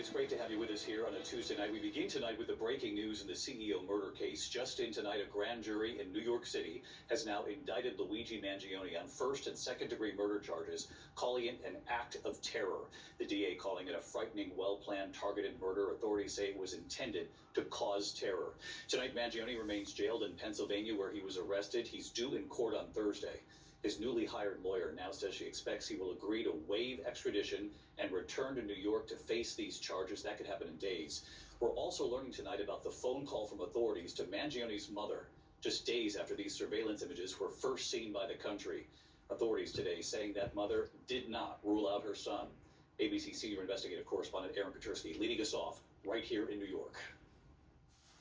It's great to have you with us here on a Tuesday night. We begin tonight with the breaking news in the CEO murder case. Just in tonight, a grand jury in New York City has now indicted Luigi Mangione on first and second degree murder charges, calling it an act of terror. The DA calling it a frightening, well-planned, targeted murder. Authorities say it was intended to cause terror. Tonight, Mangione remains jailed in Pennsylvania, where he was arrested. He's due in court on Thursday. His newly hired lawyer now says she expects he will agree to waive extradition and return to New York to face these charges. That could happen in days. We're also learning tonight about the phone call from authorities to Mangione's mother, just days after these surveillance images were first seen by the country. Authorities today saying that mother did not rule out her son. ABC senior investigative correspondent Aaron Katersky leading us off right here in New York.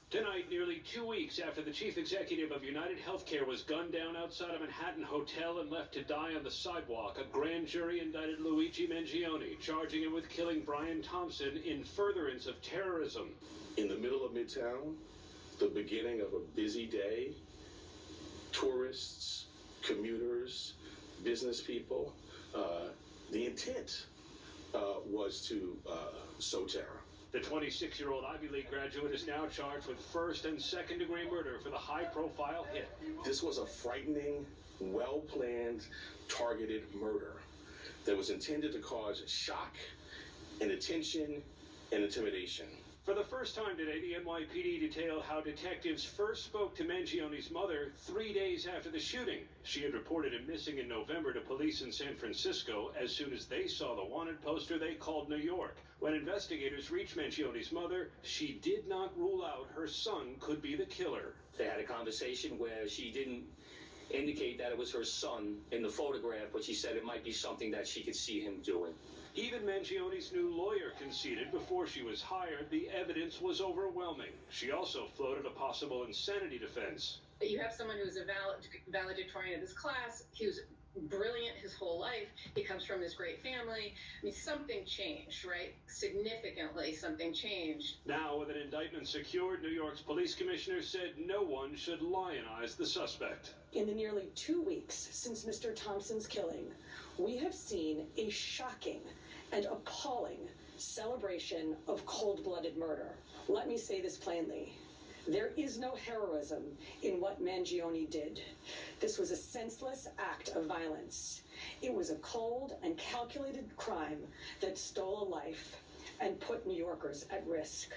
Tonight, nearly 2 weeks after the chief executive of United Healthcare was gunned down outside a Manhattan hotel and left to die on the sidewalk, a grand jury indicted Luigi Mangione, charging him with killing Brian Thompson in furtherance of terrorism. In the middle of Midtown, the beginning of a busy day, tourists, commuters, business people, the intent was to sow terror. The 26-year-old Ivy League graduate is now charged with first and second degree murder for the high-profile hit. This was a frightening, well-planned, targeted murder that was intended to cause shock, inattention, and intimidation. For the first time today, the NYPD detailed how detectives first spoke to Mangione's mother 3 days after the shooting. She had reported him missing in November to police in San Francisco. As soon as they saw the wanted poster, they called New York. When investigators reached Mangione's mother, she did not rule out her son could be the killer. They had a conversation where she didn't indicate that it was her son in the photograph, but she said it might be something that she could see him doing. Even Mangione's new lawyer conceded before she was hired the evidence was overwhelming. She also floated a possible insanity defense. You have someone who's a valedictorian of his class. He was brilliant his whole life. He comes from this great family. I mean, something changed, right? Significantly, something changed. Now, with an indictment secured, New York's police commissioner said no one should lionize the suspect. In the nearly 2 weeks since Mr. Thompson's killing, we have seen a shocking and appalling celebration of cold-blooded murder. Let me say this plainly. There is no heroism in what Mangione did. This was a senseless act of violence. It was a cold and calculated crime that stole a life and put New Yorkers at risk.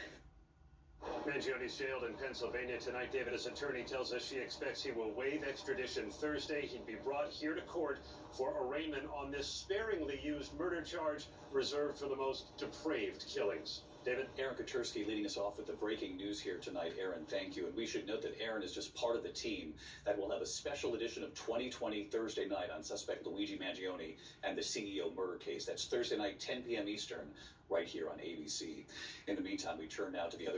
Mangione's jailed in Pennsylvania tonight. David, his attorney tells us she expects he will waive extradition Thursday. He'd be brought here to court for arraignment on this sparingly used murder charge reserved for the most depraved killings. David? Aaron Katersky leading us off with the breaking news here tonight. Aaron, thank you. And we should note that Aaron is just part of the team that will have a special edition of 2020 Thursday night on suspect Luigi Mangione and the CEO murder case. That's Thursday night, 10 p.m. Eastern, right here on ABC. In the meantime, we turn now to the other